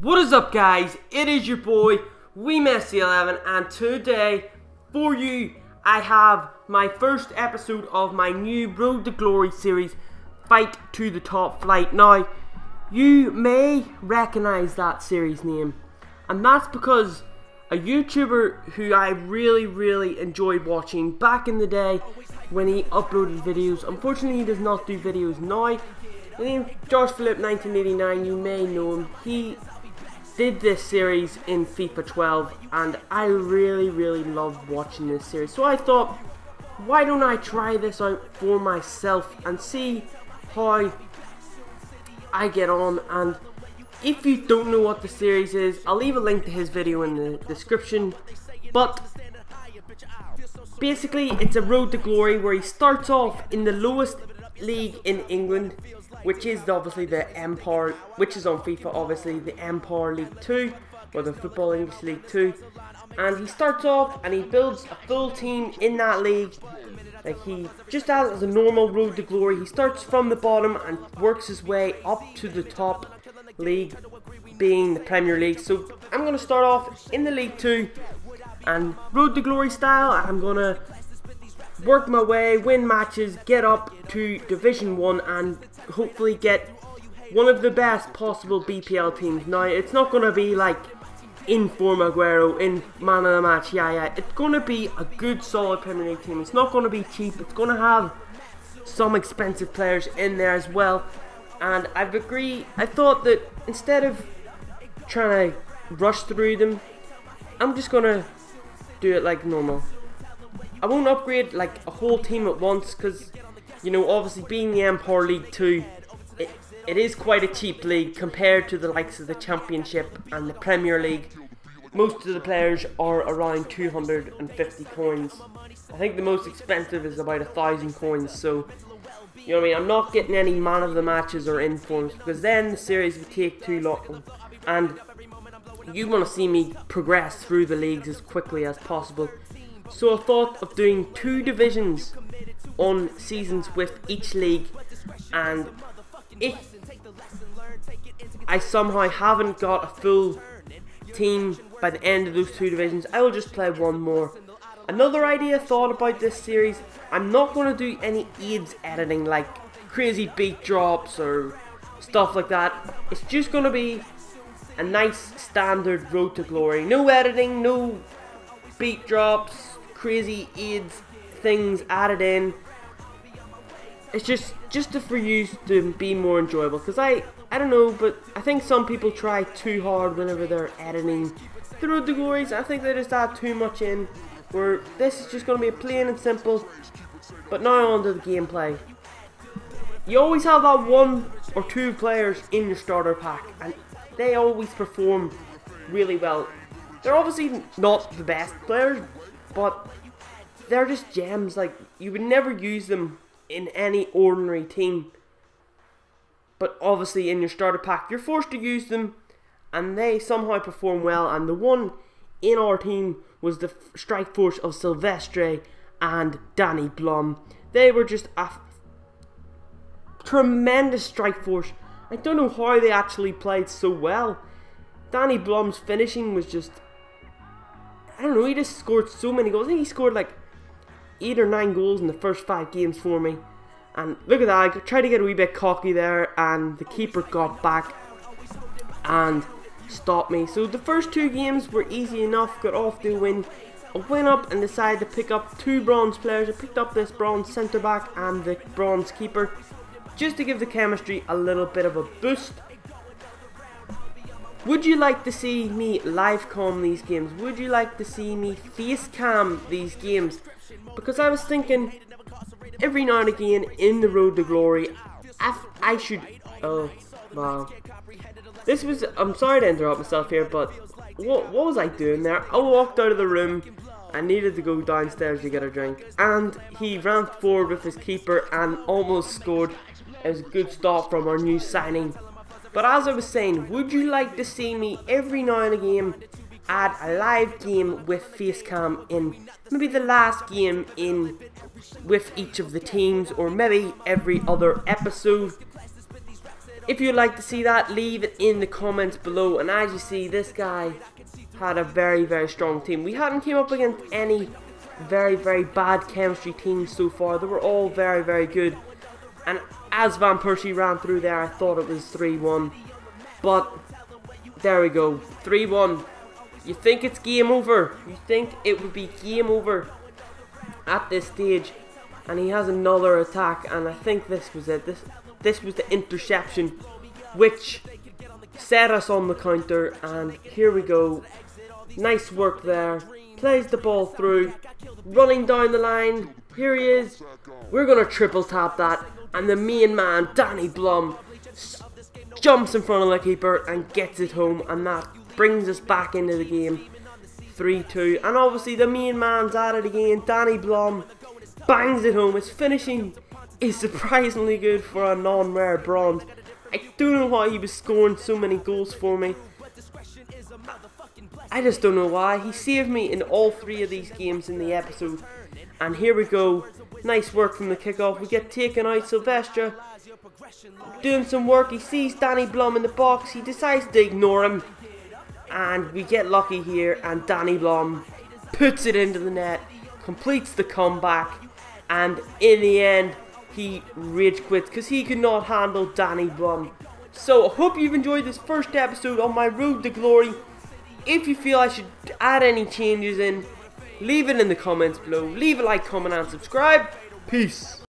What is up, guys? It is your boy Ep1, and today for you I have my first episode of my new Road to Glory series, Fight to the Top Flight. Now, you may recognize that series name, and that's because a YouTuber who I really enjoyed watching back in the day when he uploaded videos. Unfortunately, he does not do videos now. His name is Josh Philip 1989. You may know him. He did this series in FIFA 12, and I really loved watching this series. So I thought, why don't I try this out for myself and see how I get on. And if you don't know what the series is, I'll leave a link to his video in the description. But basically, it's a Road to Glory where he starts off in the lowest league in England, which is obviously the Empire, which is on FIFA, obviously the Empire League 2, or the Football English League 2. And he starts off and he builds a full team in that league. Like, he just as a normal Road to Glory, he starts from the bottom and works his way up to the top league, being the Premier League. So I'm going to start off in the League 2, and Road to Glory style, I'm going to work my way, win matches, get up to Division 1, and hopefully get one of the best possible BPL teams. Now, it's not going to be like Inform Aguero in man of the match, yeah, it's going to be a good solid Premier League team. It's not going to be cheap, it's going to have some expensive players in there as well. And I thought that instead of trying to rush through them, I'm just going to do it like normal. I won't upgrade like a whole team at once because, you know, obviously being the Empire League 2, it is quite a cheap league compared to the likes of the Championship and the Premier League. Most of the players are around 250 coins. I think the most expensive is about 1,000 coins, so, you know what I mean, I'm not getting any man of the matches or informs because then the series would take too long, and you want to see me progress through the leagues as quickly as possible. So I thought of doing 2 divisions on seasons with each league, and if I somehow haven't got a full team by the end of those 2 divisions, I will just play one more. Another idea I thought about this series, I'm not going to do any AIDS editing like crazy beat drops or stuff like that. It's just going to be a nice standard Road to Glory. No editing, no beat drops, crazy AIDS things added in. It's just for you to be more enjoyable, because I don't know, but I think some people try too hard whenever they're editing the Road to Glories. I think they just add too much in, where this is just going to be plain and simple. But now on to the gameplay. You always have that 1 or 2 players in your starter pack, and they always perform really well. They're obviously not the best players, but they're just gems. Like, you would never use them in any ordinary team, but obviously in your starter pack you're forced to use them, and they somehow perform well. And the one in our team was the strike force of Silvestre and Danny Blum. They were just a tremendous strike force. I don't know how they actually played so well. Danny Blum's finishing was just, I don't know, he just scored so many goals. I think he scored like 8 or 9 goals in the first 5 games for me. And look at that, I tried to get a wee bit cocky there, and the keeper got back and stopped me. So the first 2 games were easy enough, got off to a win. I went up and decided to pick up 2 bronze players. I picked up this bronze centre back and the bronze keeper, just to give the chemistry a little bit of a boost. Would you like to see me live cam these games? Would you like to see me face cam these games? Because I was thinking, every now and again in the Road to Glory, I should, oh wow, this was, I'm sorry to interrupt myself here, but what was I doing there? I walked out of the room, I needed to go downstairs to get a drink, and he ran forward with his keeper and almost scored. It was a good stop from our new signing. But as I was saying, would you like to see me every now and again add a live game with facecam in maybe the last game in with each of the teams, or maybe every other episode? If you'd like to see that, leave it in the comments below. And as you see, this guy had a very, very strong team. We hadn't came up against any very, very bad chemistry teams so far. They were all very, very good. And as Van Persie ran through there, I thought it was 3-1. But there we go, 3-1. You think it's game over. You think it would be game over at this stage. And he has another attack, and I think this was it. This was the interception which set us on the counter, and here we go. Nice work there. Plays the ball through, running down the line. Here he is. We're going to triple tap that, and the main man, Danny Blum, jumps in front of the keeper and gets it home, and that brings us back into the game. 3-2, and obviously the main man's at it again. Danny Blum bangs it home. His finishing is surprisingly good for a non-rare bronze. I don't know why he was scoring so many goals for me. I just don't know why. He saved me in all 3 of these games in the episode. And here we go. Nice work from the kickoff. We get taken out. Silvestre doing some work. He sees Danny Blum in the box. He decides to ignore him. And we get lucky here. And Danny Blum puts it into the net. Completes the comeback. And in the end, he rage quits because he could not handle Danny Blum. So I hope you've enjoyed this first episode on my road to glory. If you feel I should add any changes in, leave it in the comments below. Leave a like, comment and subscribe. Peace.